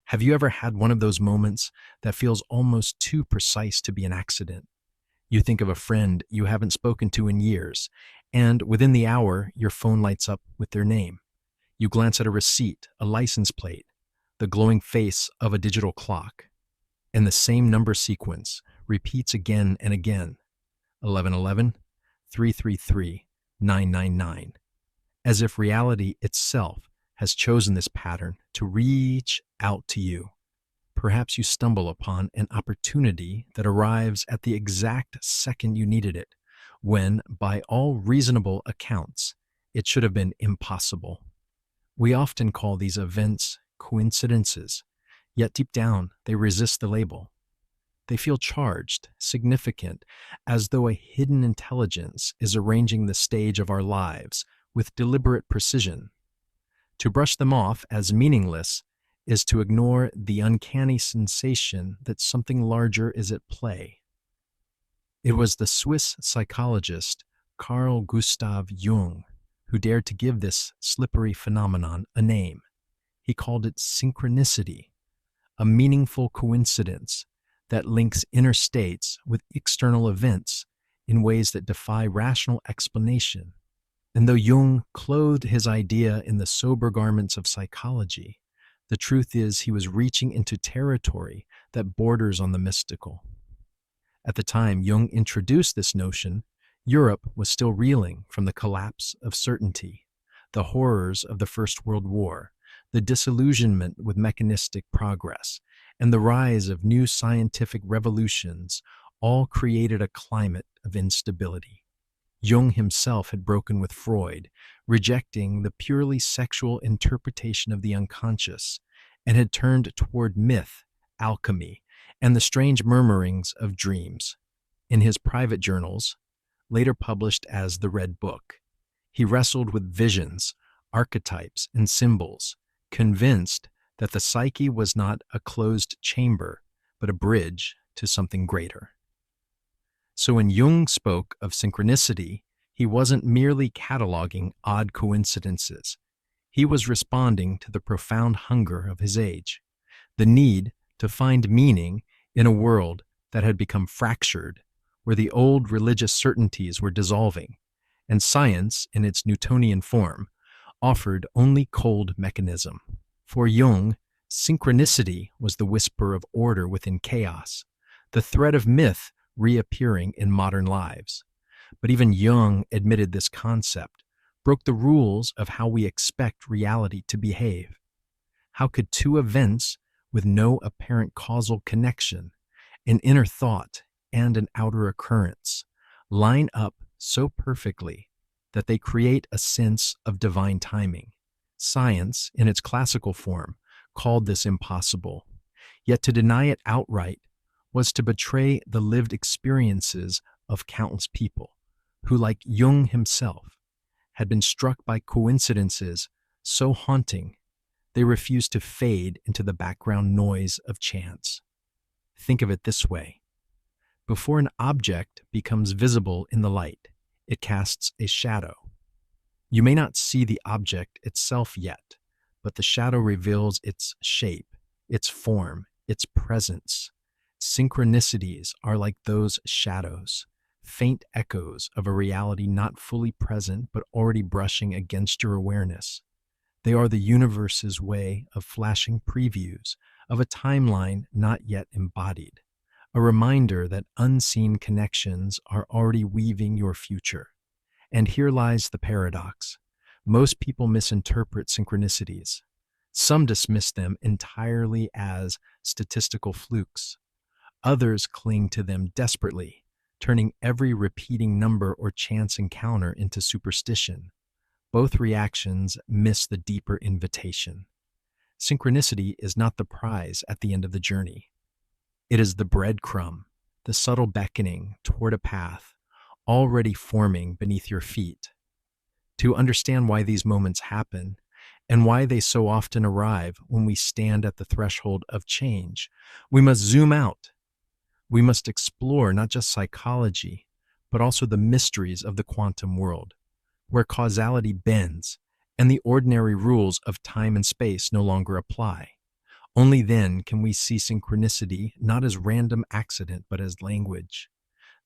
Have you ever had one of those moments that feels almost too precise to be an accident? You think of a friend you haven't spoken to in years, and within the hour, your phone lights up with their name. You glance at a receipt, a license plate, the glowing face of a digital clock, and the same number sequence repeats again and again: 1111, 333, 999, as if reality itself has chosen this pattern to reach out to you. Perhaps you stumble upon an opportunity that arrives at the exact second you needed it, when, by all reasonable accounts, it should have been impossible. We often call these events coincidences, yet deep down they resist the label. They feel charged, significant, as though a hidden intelligence is arranging the stage of our lives with deliberate precision. To brush them off as meaningless is to ignore the uncanny sensation that something larger is at play. It was the Swiss psychologist Carl Gustav Jung who dared to give this slippery phenomenon a name. He called it synchronicity, a meaningful coincidence that links inner states with external events in ways that defy rational explanation. And though Jung clothed his idea in the sober garments of psychology, the truth is he was reaching into territory that borders on the mystical. At the time Jung introduced this notion, Europe was still reeling from the collapse of certainty, the horrors of the First World War, the disillusionment with mechanistic progress, and the rise of new scientific revolutions all created a climate of instability. Jung himself had broken with Freud, rejecting the purely sexual interpretation of the unconscious, and had turned toward myth, alchemy, and the strange murmurings of dreams. In his private journals, later published as the Red Book, he wrestled with visions, archetypes, and symbols, convinced that the psyche was not a closed chamber, but a bridge to something greater. So when Jung spoke of synchronicity, he wasn't merely cataloging odd coincidences. He was responding to the profound hunger of his age, the need to find meaning in a world that had become fractured, where the old religious certainties were dissolving, and science, in its Newtonian form, offered only cold mechanism. For Jung, synchronicity was the whisper of order within chaos, the thread of myth reappearing in modern lives. But even Jung admitted this concept broke the rules of how we expect reality to behave. How could two events with no apparent causal connection, an inner thought and an outer occurrence, line up so perfectly that they create a sense of divine timing? Science, in its classical form, called this impossible. Yet to deny it outright was to betray the lived experiences of countless people who, like Jung himself, had been struck by coincidences so haunting they refused to fade into the background noise of chance. Think of it this way. Before an object becomes visible in the light, it casts a shadow. You may not see the object itself yet, but the shadow reveals its shape, its form, its presence. Synchronicities are like those shadows, faint echoes of a reality not fully present but already brushing against your awareness. They are the universe's way of flashing previews of a timeline not yet embodied, a reminder that unseen connections are already weaving your future. And here lies the paradox. Most people misinterpret synchronicities. Some dismiss them entirely as statistical flukes. Others cling to them desperately, turning every repeating number or chance encounter into superstition. Both reactions miss the deeper invitation. Synchronicity is not the prize at the end of the journey. It is the breadcrumb, the subtle beckoning toward a path already forming beneath your feet. To understand why these moments happen and why they so often arrive when we stand at the threshold of change, we must zoom out. We must explore not just psychology, but also the mysteries of the quantum world, where causality bends and the ordinary rules of time and space no longer apply. Only then can we see synchronicity not as random accident, but as language,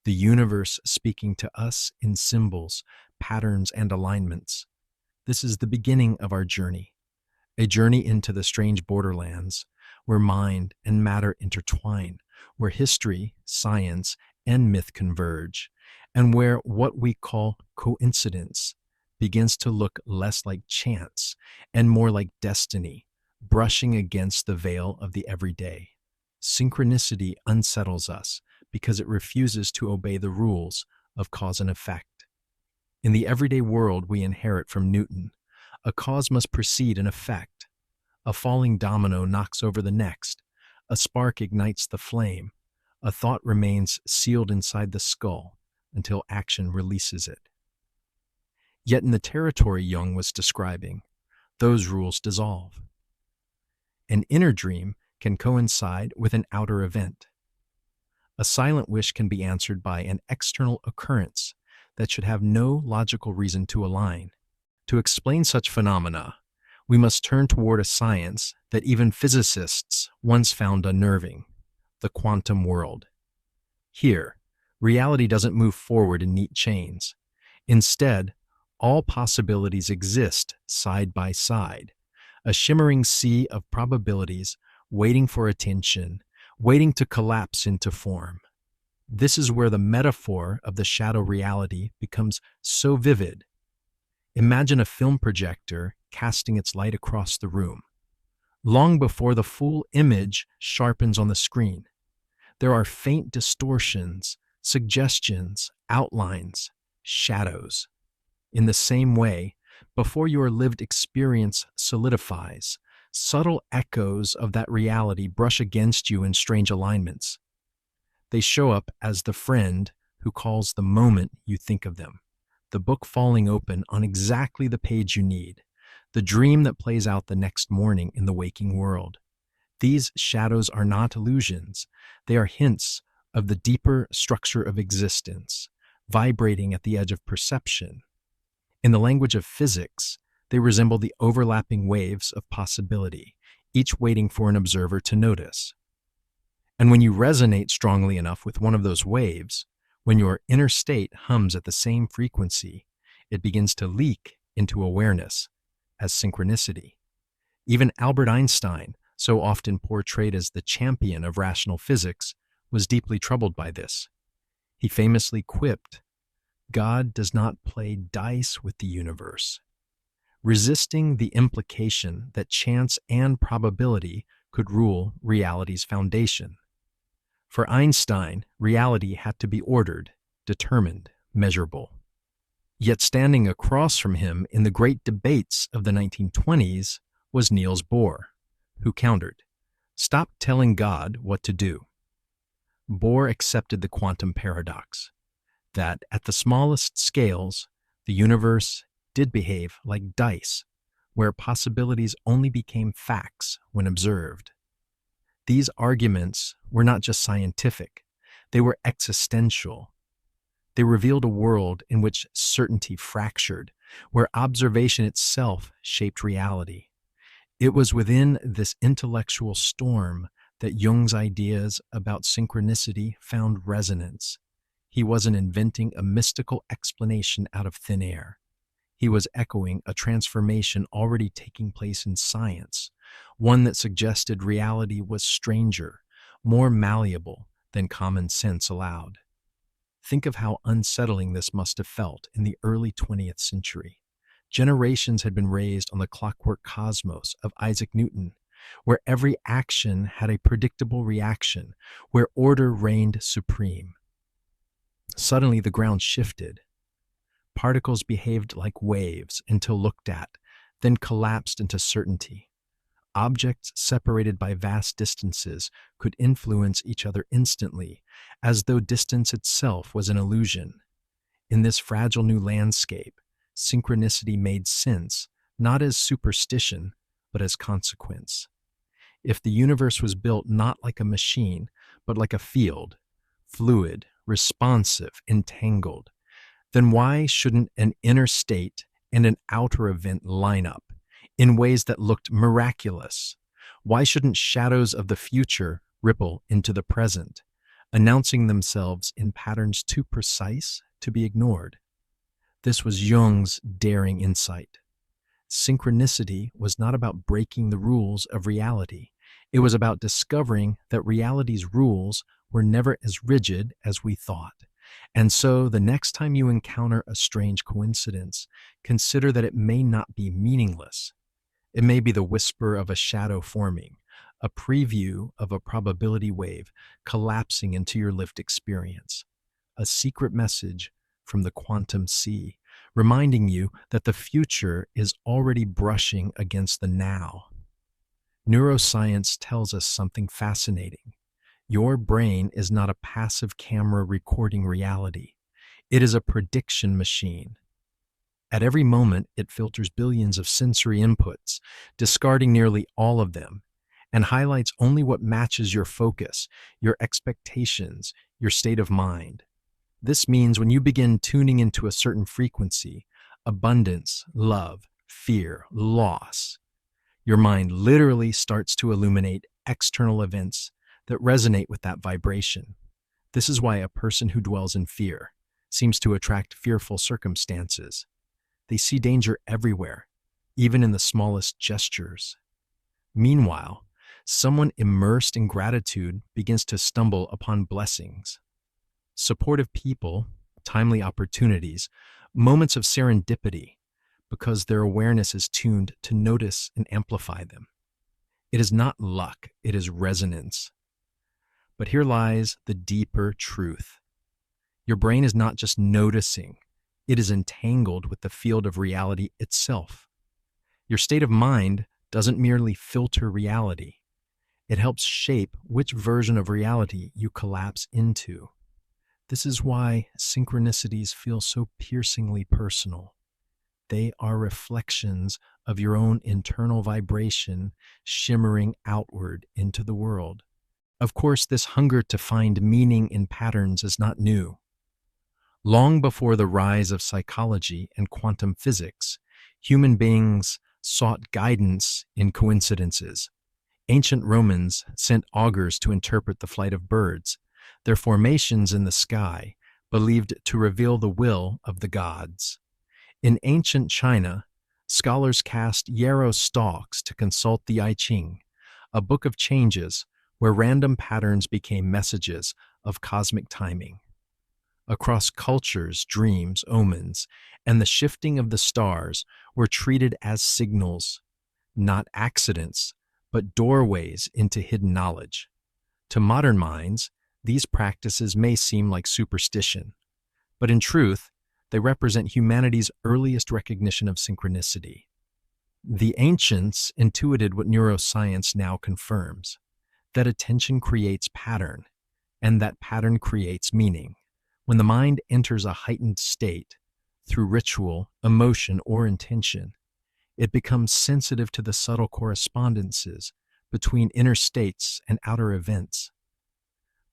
the universe speaking to us in symbols, patterns, and alignments. This is the beginning of our journey, a journey into the strange borderlands where mind and matter intertwine, where history, science, and myth converge, and where what we call coincidence begins to look less like chance and more like destiny, brushing against the veil of the everyday. Synchronicity unsettles us because it refuses to obey the rules of cause and effect. In the everyday world we inherit from Newton, a cause must precede an effect. A falling domino knocks over the next. A spark ignites the flame. A thought remains sealed inside the skull until action releases it. Yet in the territory Jung was describing, those rules dissolve. An inner dream can coincide with an outer event. A silent wish can be answered by an external occurrence that should have no logical reason to align. To explain such phenomena, we must turn toward a science that even physicists once found unnerving, the quantum world. Here, reality doesn't move forward in neat chains. Instead, all possibilities exist side by side, a shimmering sea of probabilities waiting for attention, waiting to collapse into form. This is where the metaphor of the shadow reality becomes so vivid. Imagine a film projector casting its light across the room. Long before the full image sharpens on the screen, there are faint distortions, suggestions, outlines, shadows. In the same way, before your lived experience solidifies, subtle echoes of that reality brush against you in strange alignments. They show up as the friend who calls the moment you think of them, the book falling open on exactly the page you need, the dream that plays out the next morning in the waking world. These shadows are not illusions. They are hints of the deeper structure of existence, vibrating at the edge of perception. In the language of physics, they resemble the overlapping waves of possibility, each waiting for an observer to notice. And when you resonate strongly enough with one of those waves, when your inner state hums at the same frequency, it begins to leak into awareness as synchronicity. Even Albert Einstein, so often portrayed as the champion of rational physics, was deeply troubled by this. He famously quipped, "God does not play dice with the universe," resisting the implication that chance and probability could rule reality's foundation. For Einstein, reality had to be ordered, determined, measurable. Yet standing across from him in the great debates of the 1920s was Niels Bohr, who countered, "Stop telling God what to do." Bohr accepted the quantum paradox, that at the smallest scales, the universe did behave like dice, where possibilities only became facts when observed. These arguments were not just scientific, they were existential. They revealed a world in which certainty fractured, where observation itself shaped reality. It was within this intellectual storm that Jung's ideas about synchronicity found resonance. He wasn't inventing a mystical explanation out of thin air. He was echoing a transformation already taking place in science, one that suggested reality was stranger, more malleable than common sense allowed. Think of how unsettling this must have felt in the early 20th century. Generations had been raised on the clockwork cosmos of Isaac Newton, where every action had a predictable reaction, where order reigned supreme. Suddenly the ground shifted. Particles behaved like waves until looked at, then collapsed into certainty. Objects separated by vast distances could influence each other instantly, as though distance itself was an illusion. In this fragile new landscape, synchronicity made sense, not as superstition, but as consequence. If the universe was built not like a machine, but like a field, fluid, responsive, entangled, then why shouldn't an inner state and an outer event line up in ways that looked miraculous? Why shouldn't shadows of the future ripple into the present, announcing themselves in patterns too precise to be ignored? This was Jung's daring insight. Synchronicity was not about breaking the rules of reality. It was about discovering that reality's rules were never as rigid as we thought. And so, the next time you encounter a strange coincidence, consider that it may not be meaningless. It may be the whisper of a shadow forming, a preview of a probability wave collapsing into your lived experience, a secret message from the quantum sea, reminding you that the future is already brushing against the now. Neuroscience tells us something fascinating. Your brain is not a passive camera recording reality. It is a prediction machine. At every moment, it filters billions of sensory inputs, discarding nearly all of them, and highlights only what matches your focus, your expectations, your state of mind. This means when you begin tuning into a certain frequency, abundance, love, fear, loss, your mind literally starts to illuminate external events that resonate with that vibration. This is why a person who dwells in fear seems to attract fearful circumstances. They see danger everywhere, even in the smallest gestures. Meanwhile, someone immersed in gratitude begins to stumble upon blessings. Supportive people, timely opportunities, moments of serendipity, because their awareness is tuned to notice and amplify them. It is not luck, it is resonance. But here lies the deeper truth. Your brain is not just noticing, it is entangled with the field of reality itself. Your state of mind doesn't merely filter reality, it helps shape which version of reality you collapse into. This is why synchronicities feel so piercingly personal. They are reflections of your own internal vibration shimmering outward into the world. Of course, this hunger to find meaning in patterns is not new. Long before the rise of psychology and quantum physics, human beings sought guidance in coincidences. Ancient Romans sent augurs to interpret the flight of birds, their formations in the sky, believed to reveal the will of the gods. In ancient China, scholars cast yarrow stalks to consult the I Ching, a book of changes where random patterns became messages of cosmic timing. Across cultures, dreams, omens, and the shifting of the stars were treated as signals, not accidents, but doorways into hidden knowledge. To modern minds, these practices may seem like superstition, but in truth, they represent humanity's earliest recognition of synchronicity. The ancients intuited what neuroscience now confirms, that attention creates pattern, and that pattern creates meaning. When the mind enters a heightened state, through ritual, emotion, or intention, it becomes sensitive to the subtle correspondences between inner states and outer events.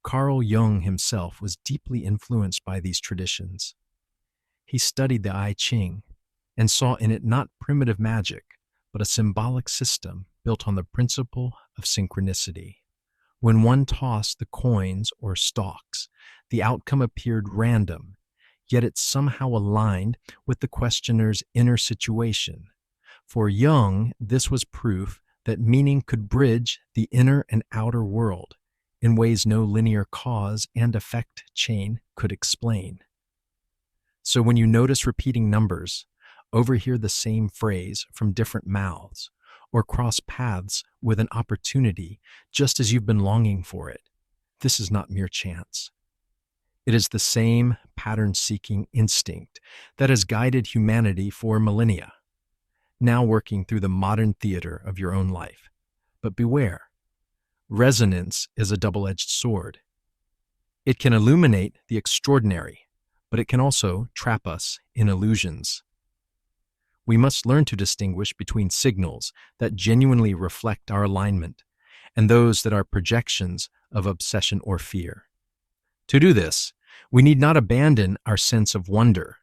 Carl Jung himself was deeply influenced by these traditions. He studied the I Ching and saw in it not primitive magic, but a symbolic system built on the principle of synchronicity. When one tossed the coins or stalks, the outcome appeared random, yet it somehow aligned with the questioner's inner situation. For Jung, this was proof that meaning could bridge the inner and outer world in ways no linear cause and effect chain could explain. So when you notice repeating numbers, overhear the same phrase from different mouths, or cross paths with an opportunity just as you've been longing for it, this is not mere chance. It is the same pattern-seeking instinct that has guided humanity for millennia, now working through the modern theater of your own life. But beware, resonance is a double-edged sword. It can illuminate the extraordinary, but it can also trap us in illusions. We must learn to distinguish between signals that genuinely reflect our alignment and those that are projections of obsession or fear. To do this, we need not abandon our sense of wonder,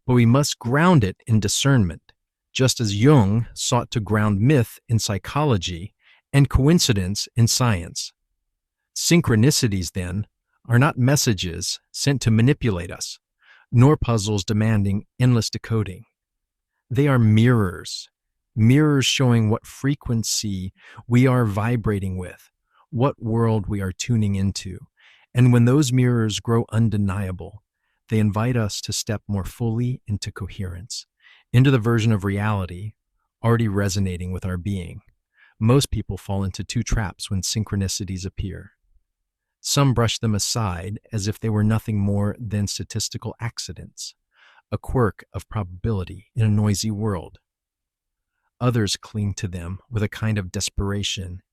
but we must ground it in discernment, just as Jung sought to ground myth in psychology and coincidence in science. Synchronicities, then, are not messages sent to manipulate us, nor puzzles demanding endless decoding. They are mirrors, mirrors showing what frequency we are vibrating with, what world we are tuning into. And when those mirrors grow undeniable, they invite us to step more fully into coherence, into the version of reality already resonating with our being. Most people fall into two traps when synchronicities appear. Some brush them aside as if they were nothing more than statistical accidents, a quirk of probability in a noisy world. Others cling to them with a kind of desperation,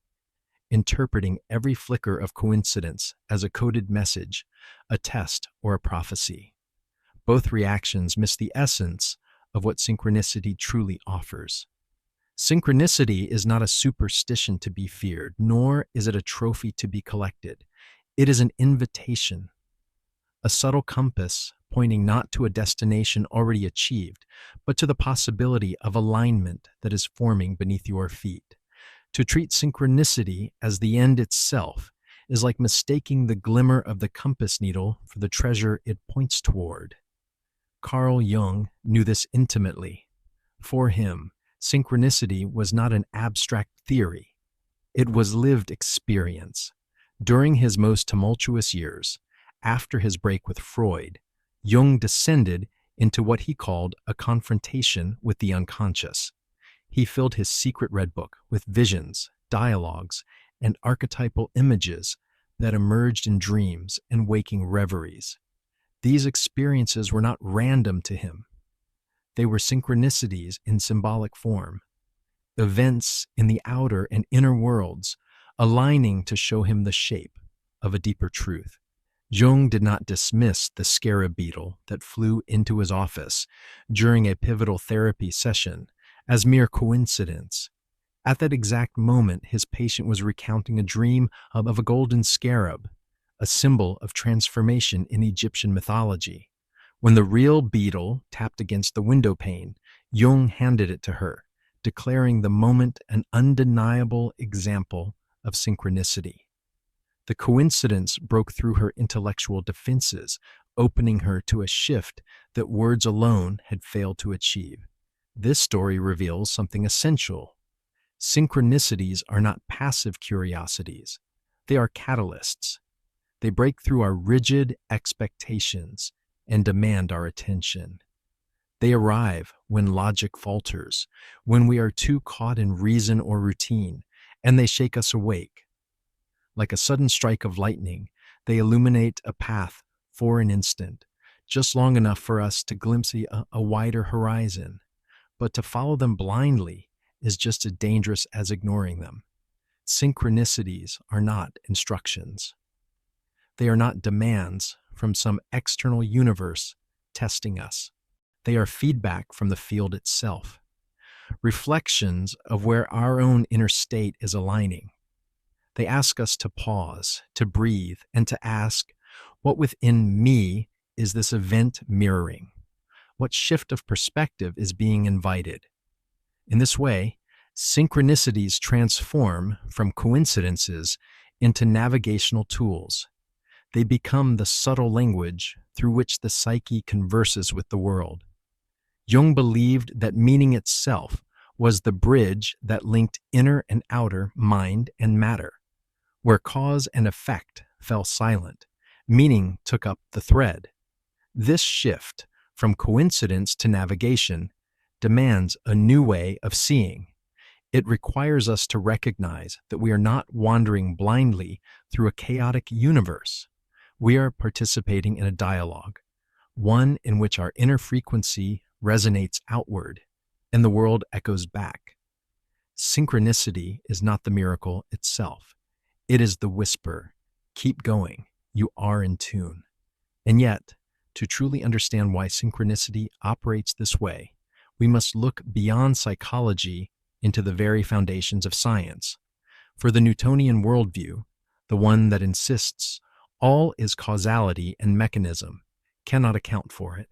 interpreting every flicker of coincidence as a coded message, a test, or a prophecy. Both reactions miss the essence of what synchronicity truly offers. Synchronicity is not a superstition to be feared, nor is it a trophy to be collected. It is an invitation, a subtle compass pointing not to a destination already achieved, but to the possibility of alignment that is forming beneath your feet. To treat synchronicity as the end itself is like mistaking the glimmer of the compass needle for the treasure it points toward. Carl Jung knew this intimately. For him, synchronicity was not an abstract theory. It was lived experience. During his most tumultuous years, after his break with Freud, Jung descended into what he called a confrontation with the unconscious. He filled his secret red book with visions, dialogues, and archetypal images that emerged in dreams and waking reveries. These experiences were not random to him. They were synchronicities in symbolic form, events in the outer and inner worlds aligning to show him the shape of a deeper truth. Jung did not dismiss the scarab beetle that flew into his office during a pivotal therapy session as mere coincidence. At that exact moment, his patient was recounting a dream of a golden scarab, a symbol of transformation in Egyptian mythology. When the real beetle tapped against the window pane, Jung handed it to her, declaring the moment an undeniable example of synchronicity. The coincidence broke through her intellectual defenses, opening her to a shift that words alone had failed to achieve. This story reveals something essential. Synchronicities are not passive curiosities. They are catalysts. They break through our rigid expectations and demand our attention. They arrive when logic falters, when we are too caught in reason or routine, and they shake us awake. Like a sudden strike of lightning, they illuminate a path for an instant, just long enough for us to glimpse a wider horizon. But to follow them blindly is just as dangerous as ignoring them. Synchronicities are not instructions. They are not demands from some external universe testing us. They are feedback from the field itself, reflections of where our own inner state is aligning. They ask us to pause, to breathe, and to ask, what within me is this event mirroring? What shift of perspective is being invited? In this way, synchronicities transform from coincidences into navigational tools. They become the subtle language through which the psyche converses with the world. Jung believed that meaning itself was the bridge that linked inner and outer mind and matter. Where cause and effect fell silent, meaning took up the thread. This shift from coincidence to navigation demands a new way of seeing. It requires us to recognize that we are not wandering blindly through a chaotic universe. We are participating in a dialogue, one in which our inner frequency resonates outward and the world echoes back. Synchronicity is not the miracle itself. It is the whisper, keep going, you are in tune. And yet, to truly understand why synchronicity operates this way, we must look beyond psychology into the very foundations of science. For the Newtonian worldview, the one that insists all is causality and mechanism, cannot account for it.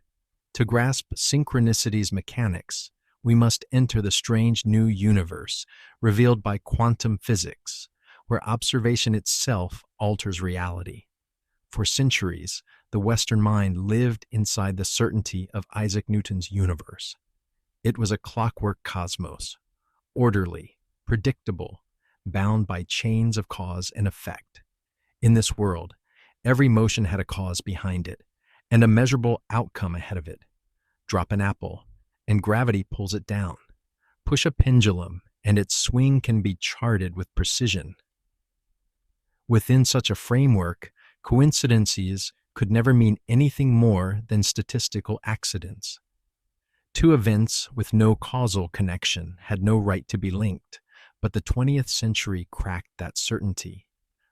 To grasp synchronicity's mechanics, we must enter the strange new universe revealed by quantum physics, where observation itself alters reality. For centuries, the Western mind lived inside the certainty of Isaac Newton's universe. It was a clockwork cosmos, orderly, predictable, bound by chains of cause and effect. In this world, every motion had a cause behind it, and a measurable outcome ahead of it. Drop an apple, and gravity pulls it down. Push a pendulum, and its swing can be charted with precision. Within such a framework, coincidences could never mean anything more than statistical accidents. Two events with no causal connection had no right to be linked, but the 20th century cracked that certainty.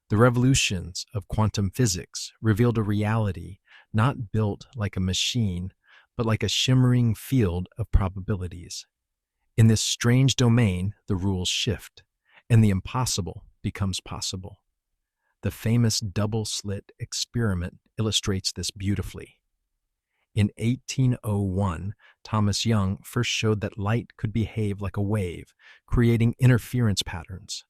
The revolutions of quantum physics revealed a reality not built like a machine, but like a shimmering field of probabilities. In this strange domain, the rules shift, and the impossible becomes possible. The famous double-slit experiment illustrates this beautifully. In 1801, Thomas Young first showed that light could behave like a wave, creating interference patterns.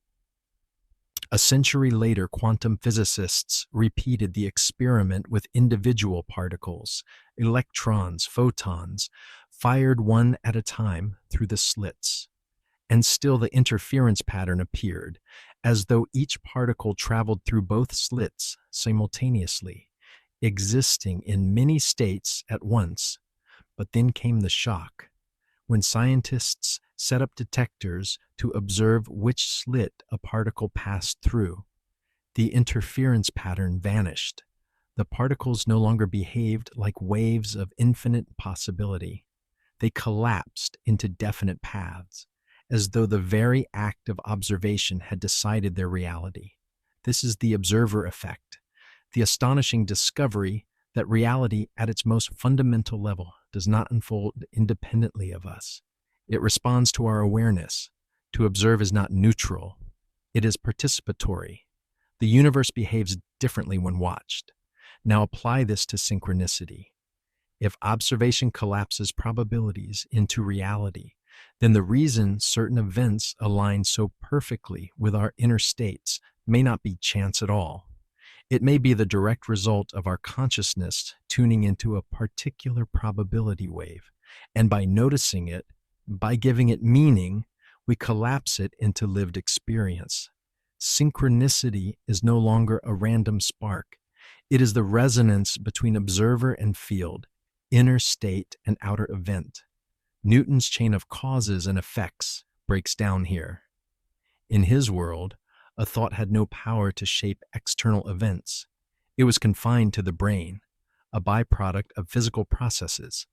A century later, quantum physicists repeated the experiment with individual particles, electrons, photons, fired one at a time through the slits. And still the interference pattern appeared, as though each particle traveled through both slits simultaneously, existing in many states at once. But then came the shock, when scientists set up detectors to observe which slit a particle passed through. The interference pattern vanished. The particles no longer behaved like waves of infinite possibility. They collapsed into definite paths, as though the very act of observation had decided their reality. This is the observer effect, the astonishing discovery that reality at its most fundamental level does not unfold independently of us. It responds to our awareness. To observe is not neutral. It is participatory. The universe behaves differently when watched. Now apply this to synchronicity. If observation collapses probabilities into reality, then the reason certain events align so perfectly with our inner states may not be chance at all. It may be the direct result of our consciousness tuning into a particular probability wave, and by noticing it, by giving it meaning, we collapse it into lived experience. Synchronicity is no longer a random spark. It is the resonance between observer and field, inner state and outer event. Newton's chain of causes and effects breaks down here. In his world, a thought had no power to shape external events. It was confined to the brain, a byproduct of physical processes.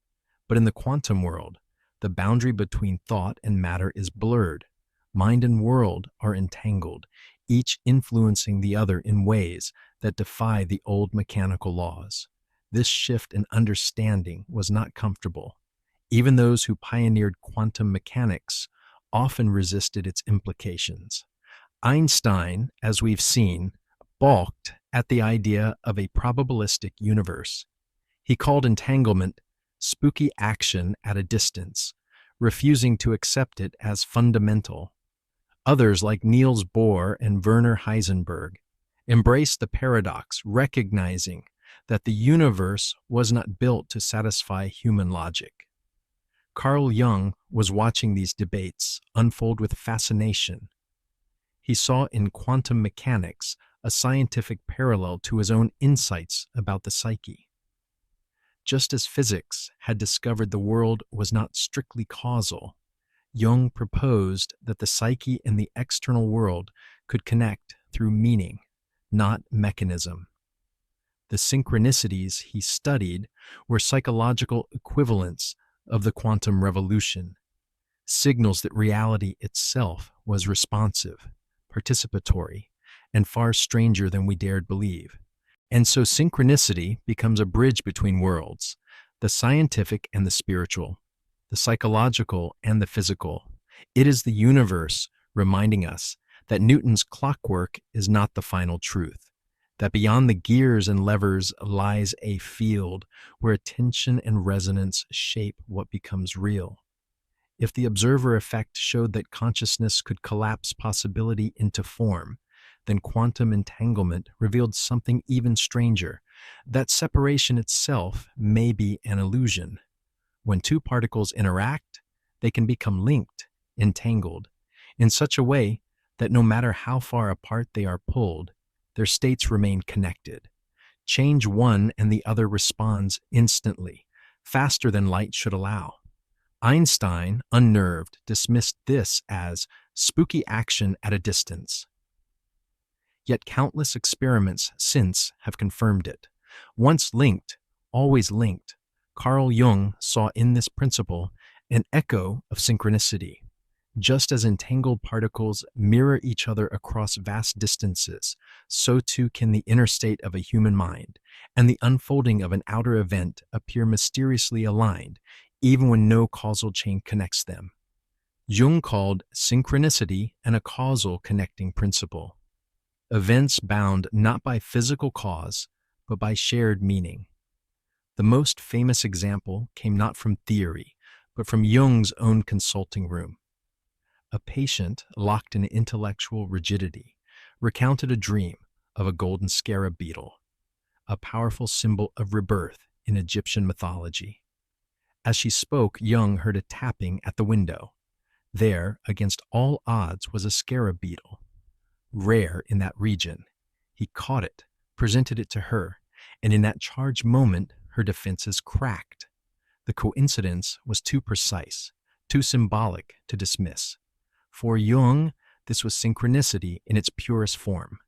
But in the quantum world, the boundary between thought and matter is blurred. Mind and world are entangled, each influencing the other in ways that defy the old mechanical laws. This shift in understanding was not comfortable. Even those who pioneered quantum mechanics often resisted its implications. Einstein, as we've seen, balked at the idea of a probabilistic universe. He called entanglement spooky action at a distance, refusing to accept it as fundamental. Others, like Niels Bohr and Werner Heisenberg, embraced the paradox, recognizing that the universe was not built to satisfy human logic. Carl Jung was watching these debates unfold with fascination. He saw in quantum mechanics a scientific parallel to his own insights about the psyche. Just as physics had discovered the world was not strictly causal, Jung proposed that the psyche and the external world could connect through meaning, not mechanism. The synchronicities he studied were psychological equivalents of the quantum revolution, signals that reality itself was responsive, participatory, and far stranger than we dared believe. And so synchronicity becomes a bridge between worlds, the scientific and the spiritual, the psychological and the physical. It is the universe reminding us that Newton's clockwork is not the final truth, that beyond the gears and levers lies a field where attention and resonance shape what becomes real. If the observer effect showed that consciousness could collapse possibility into form, then quantum entanglement revealed something even stranger, that separation itself may be an illusion. When two particles interact, they can become linked, entangled, in such a way that no matter how far apart they are pulled, their states remain connected. Change one and the other responds instantly, faster than light should allow. Einstein, unnerved, dismissed this as spooky action at a distance. Yet countless experiments since have confirmed it. Once linked, always linked, Carl Jung saw in this principle an echo of synchronicity. Just as entangled particles mirror each other across vast distances, so too can the inner state of a human mind and the unfolding of an outer event appear mysteriously aligned, even when no causal chain connects them. Jung called synchronicity a causal connecting principle. Events bound not by physical cause, but by shared meaning. The most famous example came not from theory, but from Jung's own consulting room. A patient, locked in intellectual rigidity, recounted a dream of a golden scarab beetle, a powerful symbol of rebirth in Egyptian mythology. As she spoke, Jung heard a tapping at the window. There, against all odds, was a scarab beetle, rare in that region. He caught it, presented it to her, and in that charged moment, her defenses cracked. The coincidence was too precise, too symbolic to dismiss. For Jung, this was synchronicity in its purest form.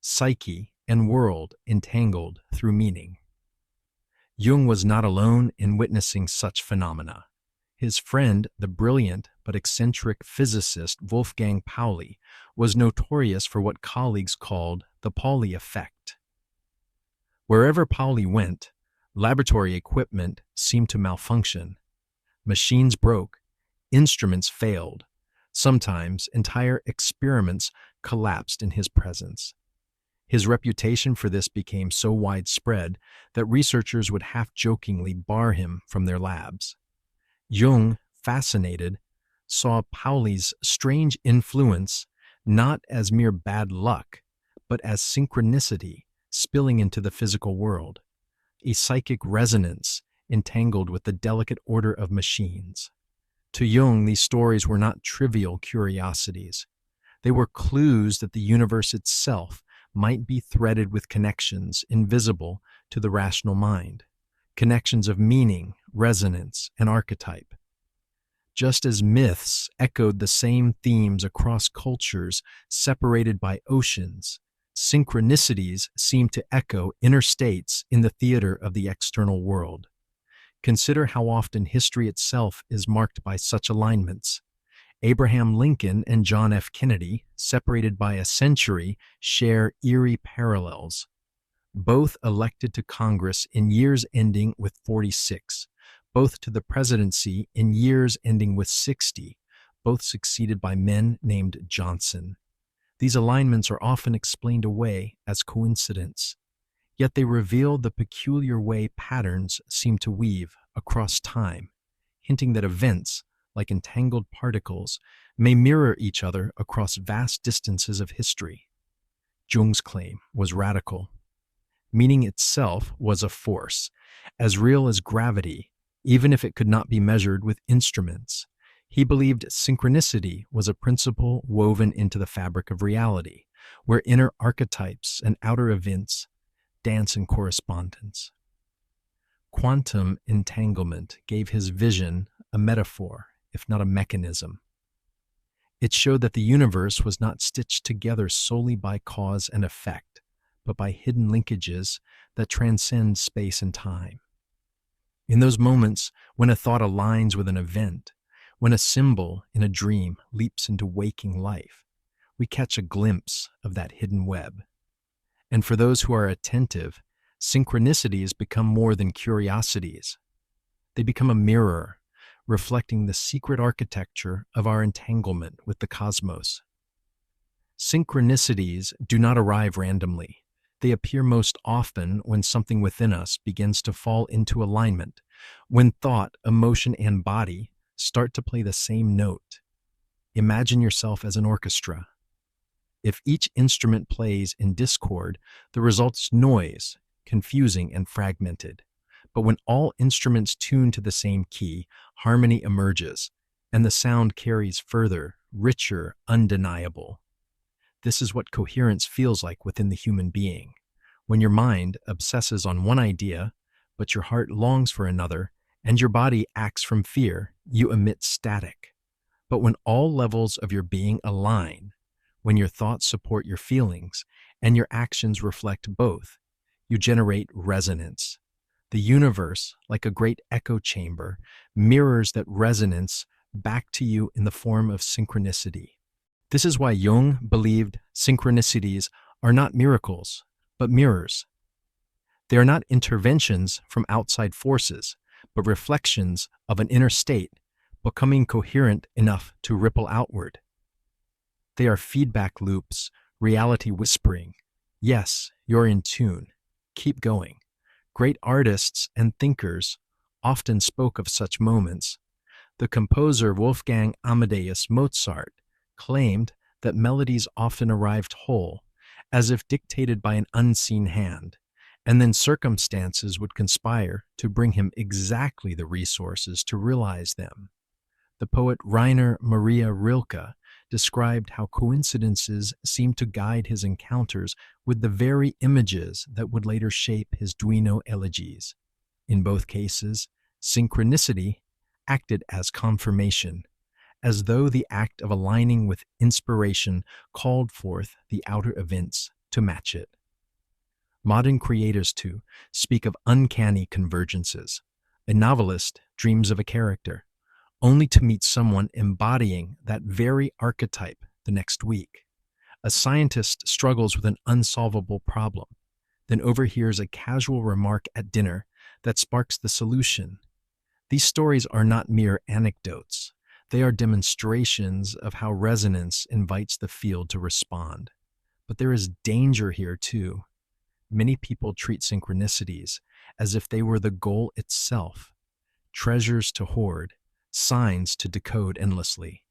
Psyche and world entangled through meaning. Jung was not alone in witnessing such phenomena. His friend, the brilliant but eccentric physicist Wolfgang Pauli, was notorious for what colleagues called the Pauli effect. Wherever Pauli went, laboratory equipment seemed to malfunction. Machines broke, instruments failed. Sometimes entire experiments collapsed in his presence. His reputation for this became so widespread that researchers would half-jokingly bar him from their labs. Jung, fascinated, saw Pauli's strange influence not as mere bad luck, but as synchronicity spilling into the physical world, a psychic resonance entangled with the delicate order of machines. To Jung, these stories were not trivial curiosities. They were clues that the universe itself might be threaded with connections invisible to the rational mind, connections of meaning, resonance, and archetype. Just as myths echoed the same themes across cultures separated by oceans, synchronicities seem to echo inner states in the theater of the external world. Consider how often history itself is marked by such alignments. Abraham Lincoln and John F. Kennedy, separated by a century, share eerie parallels. Both elected to Congress in years ending with 46, both to the presidency in years ending with 60, both succeeded by men named Johnson. These alignments are often explained away as coincidence, yet they reveal the peculiar way patterns seem to weave across time, hinting that events, like entangled particles, may mirror each other across vast distances of history. Jung's claim was radical. Meaning itself was a force, as real as gravity, even if it could not be measured with instruments. He believed synchronicity was a principle woven into the fabric of reality, where inner archetypes and outer events dance in correspondence. Quantum entanglement gave his vision a metaphor, if not a mechanism. It showed that the universe was not stitched together solely by cause and effect, but by hidden linkages that transcend space and time. In those moments when a thought aligns with an event, when a symbol in a dream leaps into waking life, we catch a glimpse of that hidden web. And for those who are attentive, synchronicities become more than curiosities. They become a mirror, reflecting the secret architecture of our entanglement with the cosmos. Synchronicities do not arrive randomly. They appear most often when something within us begins to fall into alignment, when thought, emotion, and body start to play the same note. Imagine yourself as an orchestra. If each instrument plays in discord, the result is noise, confusing and fragmented. But when all instruments tune to the same key, harmony emerges, and the sound carries further, richer, undeniable. This is what coherence feels like within the human being. When your mind obsesses on one idea, but your heart longs for another, and your body acts from fear, you emit static. But when all levels of your being align, when your thoughts support your feelings, and your actions reflect both, you generate resonance. The universe, like a great echo chamber, mirrors that resonance back to you in the form of synchronicity. This is why Jung believed synchronicities are not miracles, but mirrors. They are not interventions from outside forces, but reflections of an inner state, becoming coherent enough to ripple outward. They are feedback loops, reality whispering, "Yes, you're in tune. Keep going." Great artists and thinkers often spoke of such moments. The composer Wolfgang Amadeus Mozart claimed that melodies often arrived whole, as if dictated by an unseen hand, and then circumstances would conspire to bring him exactly the resources to realize them. The poet Rainer Maria Rilke described how coincidences seemed to guide his encounters with the very images that would later shape his Duino elegies. In both cases, synchronicity acted as confirmation, as though the act of aligning with inspiration called forth the outer events to match it. Modern creators, too, speak of uncanny convergences. A novelist dreams of a character, only to meet someone embodying that very archetype the next week. A scientist struggles with an unsolvable problem, then overhears a casual remark at dinner that sparks the solution. These stories are not mere anecdotes. They are demonstrations of how resonance invites the field to respond. But there is danger here, too. Many people treat synchronicities as if they were the goal itself, treasures to hoard, signs to decode endlessly.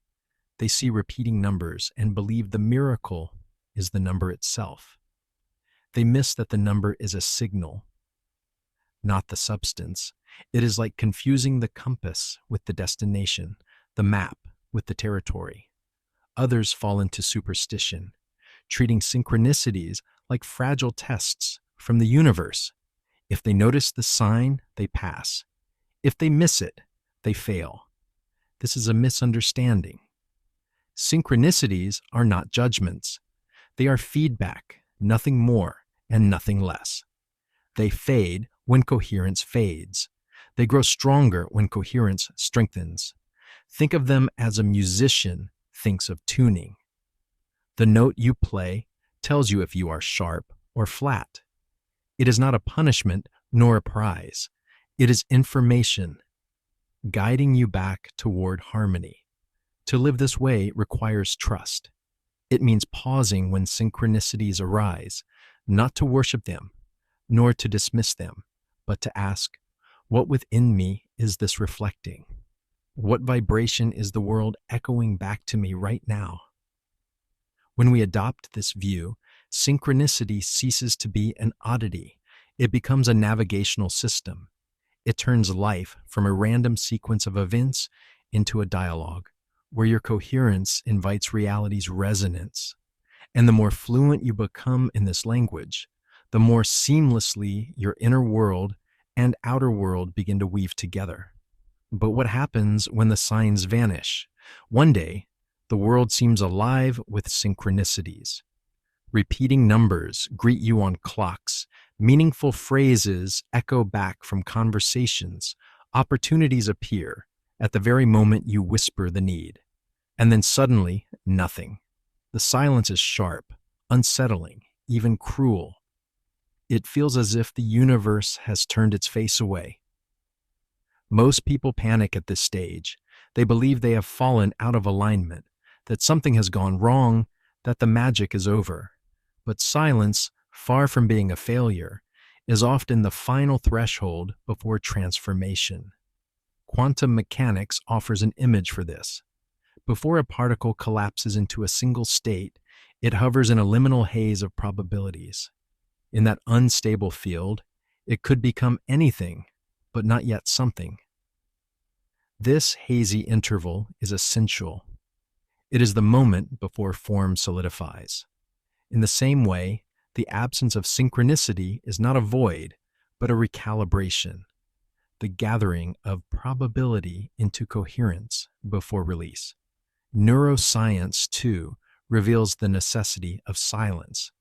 They see repeating numbers and believe the miracle is the number itself. They miss that the number is a signal, not the substance. It is like confusing the compass with the destination, the map with the territory. Others fall into superstition, treating synchronicities like fragile tests from the universe. If they notice the sign, they pass. If they miss it, they fail. This is a misunderstanding. Synchronicities are not judgments. They are feedback, nothing more and nothing less. They fade when coherence fades. They grow stronger when coherence strengthens. Think of them as a musician thinks of tuning. The note you play tells you if you are sharp or flat. It is not a punishment nor a prize. It is information, guiding you back toward harmony. To live this way requires trust. It means pausing when synchronicities arise, not to worship them, nor to dismiss them, but to ask, what within me is this reflecting? What vibration is the world echoing back to me right now? When we adopt this view, synchronicity ceases to be an oddity. It becomes a navigational system. It turns life from a random sequence of events into a dialogue, where your coherence invites reality's resonance. And the more fluent you become in this language, the more seamlessly your inner world and outer world begin to weave together. But what happens when the signs vanish? One day, the world seems alive with synchronicities. Repeating numbers greet you on clocks. Meaningful phrases echo back from conversations. Opportunities appear at the very moment you whisper the need. And then suddenly, nothing. The silence is sharp, unsettling, even cruel. It feels as if the universe has turned its face away. Most people panic at this stage. They believe they have fallen out of alignment, that something has gone wrong, that the magic is over. But silence, far from being a failure, is often the final threshold before transformation. Quantum mechanics offers an image for this. Before a particle collapses into a single state, it hovers in a liminal haze of probabilities. In that unstable field, it could become anything, but not yet something. This hazy interval is essential. It is the moment before form solidifies. In the same way, the absence of synchronicity is not a void, but a recalibration, the gathering of probability into coherence before release. Neuroscience, too, reveals the necessity of silence.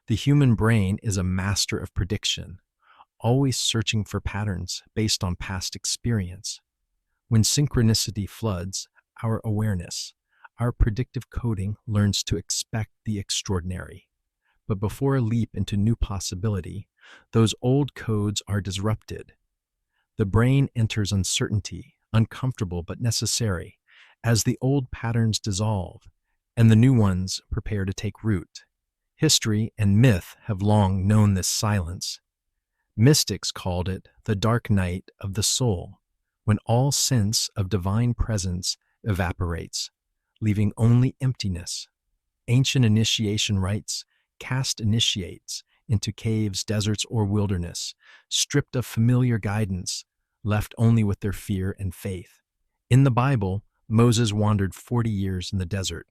The human brain is a master of prediction, always searching for patterns based on past experience. When synchronicity floods our awareness, our predictive coding learns to expect the extraordinary. But before a leap into new possibility, those old codes are disrupted. The brain enters uncertainty, uncomfortable but necessary, as the old patterns dissolve and the new ones prepare to take root. History and myth have long known this silence. Mystics called it the dark night of the soul, when all sense of divine presence evaporates, leaving only emptiness. Ancient initiation rites cast initiates into caves, deserts, or wilderness, stripped of familiar guidance, left only with their fear and faith. In the Bible, Moses wandered 40 years in the desert.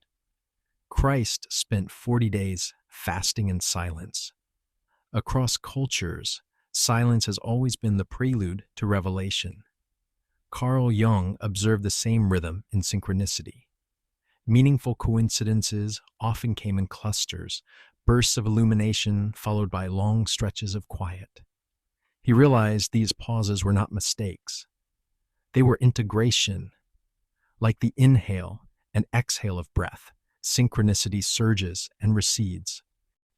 Christ spent 40 days fasting in silence. Across cultures, silence has always been the prelude to revelation. Carl Jung observed the same rhythm in synchronicity. Meaningful coincidences often came in clusters, bursts of illumination followed by long stretches of quiet. He realized these pauses were not mistakes. They were integration. Like the inhale and exhale of breath, synchronicity surges and recedes.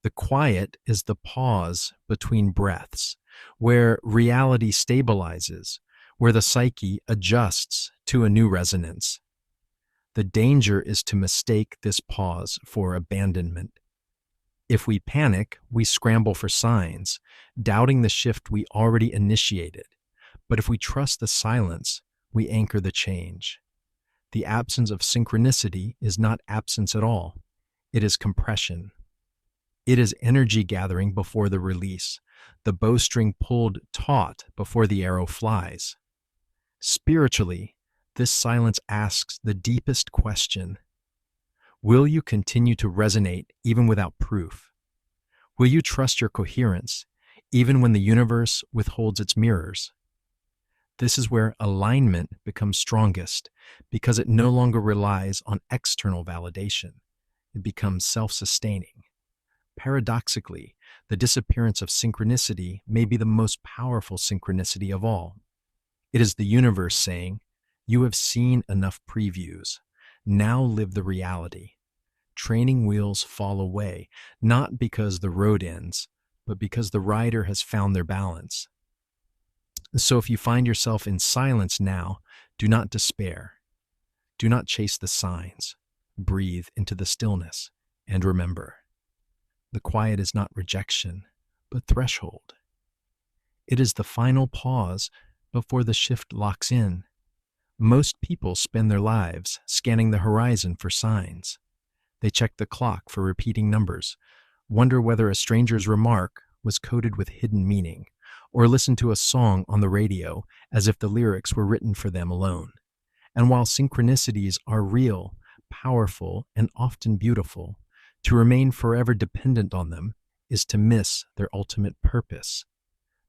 The quiet is the pause between breaths, where reality stabilizes, where the psyche adjusts to a new resonance. The danger is to mistake this pause for abandonment. If we panic, we scramble for signs, doubting the shift we already initiated. But if we trust the silence, we anchor the change. The absence of synchronicity is not absence at all. It is compression. It is energy gathering before the release, the bowstring pulled taut before the arrow flies. Spiritually, this silence asks the deepest question. Will you continue to resonate even without proof? Will you trust your coherence even when the universe withholds its mirrors? This is where alignment becomes strongest because it no longer relies on external validation. It becomes self-sustaining. Paradoxically, the disappearance of synchronicity may be the most powerful synchronicity of all. It is the universe saying, "You have seen enough previews. Now live the reality." Training wheels fall away, not because the road ends, but because the rider has found their balance. So if you find yourself in silence now, do not despair. Do not chase the signs. Breathe into the stillness and remember, the quiet is not rejection, but threshold. It is the final pause before the shift locks in. Most people spend their lives scanning the horizon for signs. They check the clock for repeating numbers, wonder whether a stranger's remark was coded with hidden meaning, or listen to a song on the radio as if the lyrics were written for them alone. And while synchronicities are real, powerful, and often beautiful, to remain forever dependent on them is to miss their ultimate purpose.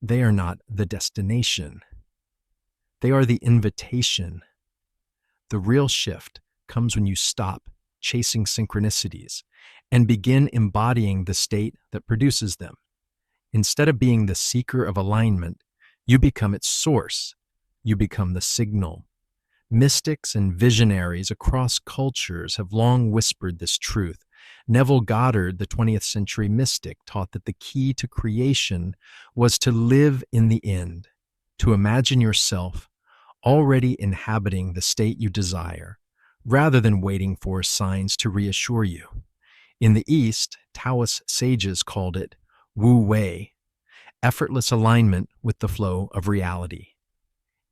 They are not the destination. They are the invitation. The real shift comes when you stop chasing synchronicities and begin embodying the state that produces them. Instead of being the seeker of alignment, you become its source. You become the signal. Mystics and visionaries across cultures have long whispered this truth. Neville Goddard, the 20th century mystic, taught that the key to creation was to live in the end, to imagine yourself already inhabiting the state you desire, rather than waiting for signs to reassure you. In the East, Taoist sages called it Wu Wei, effortless alignment with the flow of reality.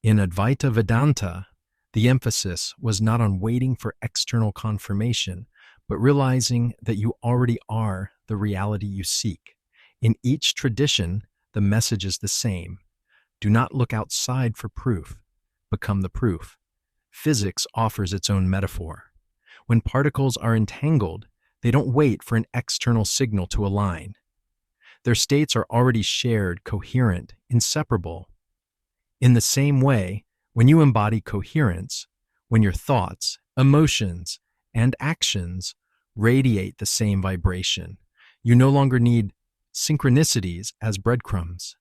In Advaita Vedanta, the emphasis was not on waiting for external confirmation, but realizing that you already are the reality you seek. In each tradition, the message is the same. Do not look outside for proof. Become the proof. Physics offers its own metaphor. When particles are entangled, they don't wait for an external signal to align. Their states are already shared, coherent, inseparable. In the same way, when you embody coherence, when your thoughts, emotions, and actions radiate the same vibration, you no longer need synchronicities as breadcrumbs.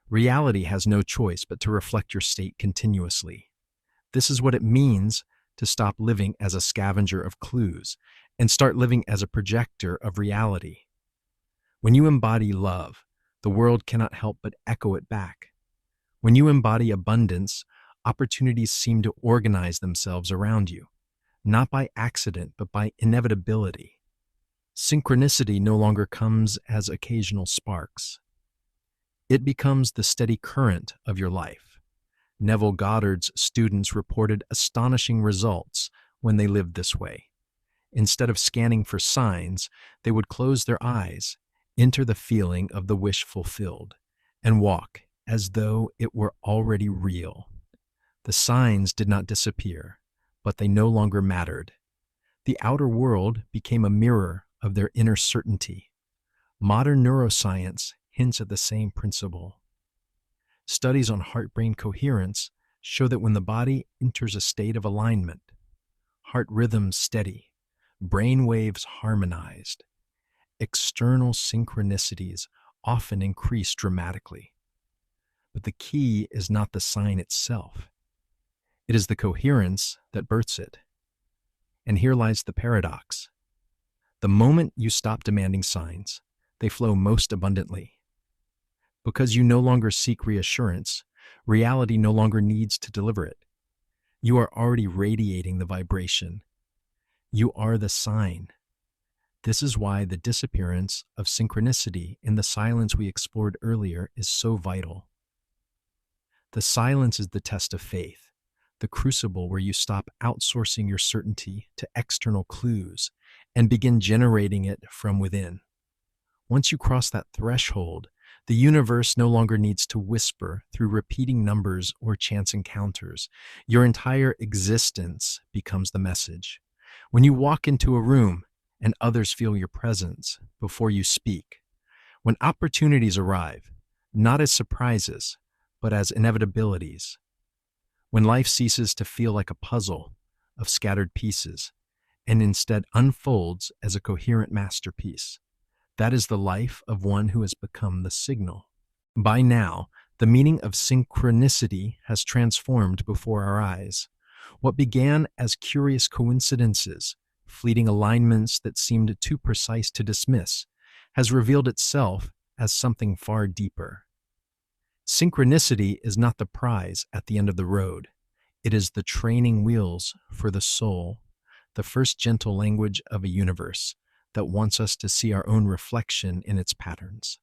Reality has no choice but to reflect your state continuously. This is what it means to stop living as a scavenger of clues and start living as a projector of reality. When you embody love, the world cannot help but echo it back. When you embody abundance, opportunities seem to organize themselves around you, not by accident, but by inevitability. Synchronicity no longer comes as occasional sparks. It becomes the steady current of your life. Neville Goddard's students reported astonishing results when they lived this way. Instead of scanning for signs, they would close their eyes, enter the feeling of the wish fulfilled, and walk as though it were already real. The signs did not disappear, but they no longer mattered. The outer world became a mirror of their inner certainty. Modern neuroscience hints at the same principle. Studies on heart-brain coherence show that when the body enters a state of alignment, heart rhythms steady, brain waves harmonized, external synchronicities often increase dramatically. But the key is not the sign itself. It is the coherence that births it. And here lies the paradox. The moment you stop demanding signs, they flow most abundantly. Because you no longer seek reassurance, reality no longer needs to deliver it. You are already radiating the vibration. You are the sign. This is why the disappearance of synchronicity in the silence we explored earlier is so vital. The silence is the test of faith, the crucible where you stop outsourcing your certainty to external clues and begin generating it from within. Once you cross that threshold, the universe no longer needs to whisper through repeating numbers or chance encounters. Your entire existence becomes the message. When you walk into a room and others feel your presence before you speak, when opportunities arrive, not as surprises, but as inevitabilities, when life ceases to feel like a puzzle of scattered pieces and instead unfolds as a coherent masterpiece, that is the life of one who has become the signal. By now, the meaning of synchronicity has transformed before our eyes. What began as curious coincidences, fleeting alignments that seemed too precise to dismiss, has revealed itself as something far deeper. Synchronicity is not the prize at the end of the road. It is the training wheels for the soul, the first gentle language of a universe that wants us to see our own reflection in its patterns.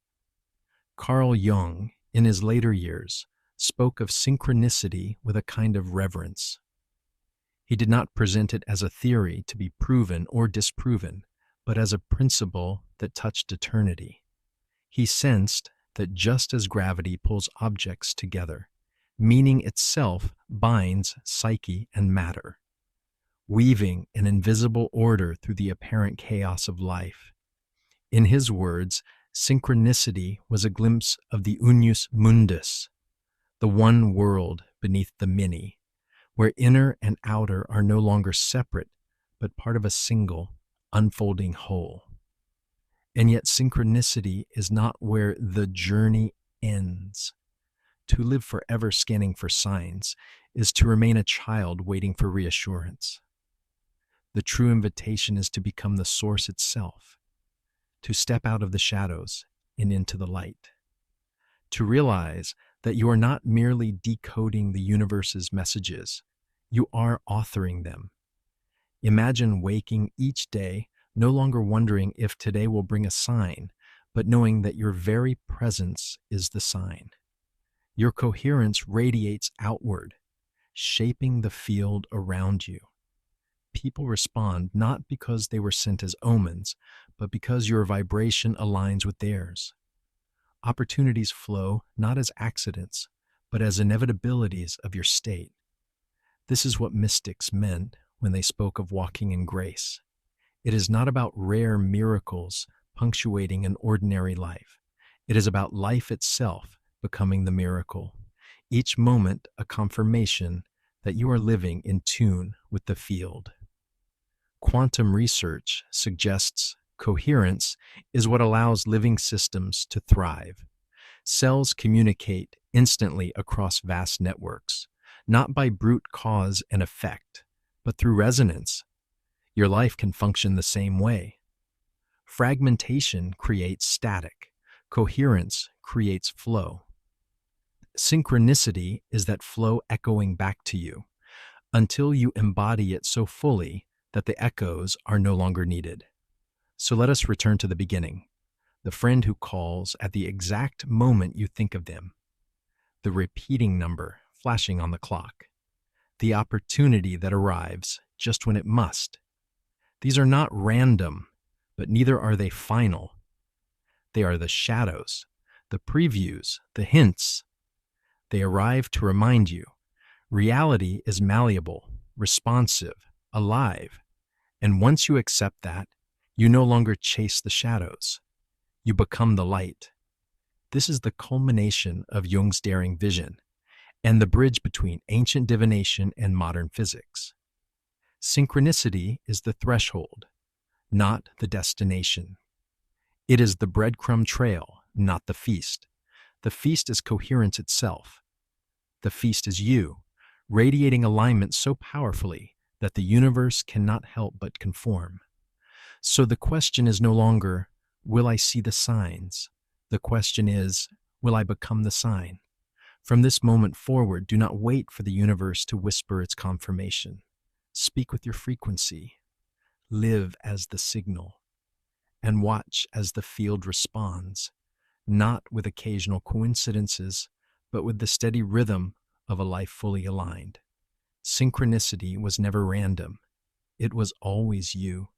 Carl Jung, in his later years, spoke of synchronicity with a kind of reverence. He did not present it as a theory to be proven or disproven, but as a principle that touched eternity. He sensed that just as gravity pulls objects together, meaning itself binds psyche and matter, weaving an invisible order through the apparent chaos of life. In his words, synchronicity was a glimpse of the unus mundus, the one world beneath the many, where inner and outer are no longer separate, but part of a single, unfolding whole. And yet synchronicity is not where the journey ends. To live forever scanning for signs is to remain a child waiting for reassurance. The true invitation is to become the source itself, to step out of the shadows and into the light, to realize that you are not merely decoding the universe's messages, you are authoring them. Imagine waking each day no longer wondering if today will bring a sign, but knowing that your very presence is the sign. Your coherence radiates outward, shaping the field around you. People respond not because they were sent as omens, but because your vibration aligns with theirs. Opportunities flow not as accidents, but as inevitabilities of your state. This is what mystics meant when they spoke of walking in grace. It is not about rare miracles punctuating an ordinary life. It is about life itself becoming the miracle. Each moment a confirmation that you are living in tune with the field. Quantum research suggests coherence is what allows living systems to thrive. Cells communicate instantly across vast networks, not by brute cause and effect, but through resonance. Your life can function the same way. Fragmentation creates static. Coherence creates flow. Synchronicity is that flow echoing back to you until you embody it so fully that the echoes are no longer needed. So let us return to the beginning. The friend who calls at the exact moment you think of them. The repeating number flashing on the clock. The opportunity that arrives just when it must. These are not random, but neither are they final. They are the shadows, the previews, the hints. They arrive to remind you. Reality is malleable, responsive, alive. And once you accept that, you no longer chase the shadows. You become the light. This is the culmination of Jung's daring vision and the bridge between ancient divination and modern physics. Synchronicity is the threshold, not the destination. It is the breadcrumb trail, not the feast. The feast is coherence itself. The feast is you, radiating alignment so powerfully that the universe cannot help but conform. So the question is no longer, will I see the signs? The question is, will I become the sign? From this moment forward, do not wait for the universe to whisper its confirmation. Speak with your frequency. Live as the signal. And watch as the field responds, not with occasional coincidences, but with the steady rhythm of a life fully aligned. Synchronicity was never random. It was always you.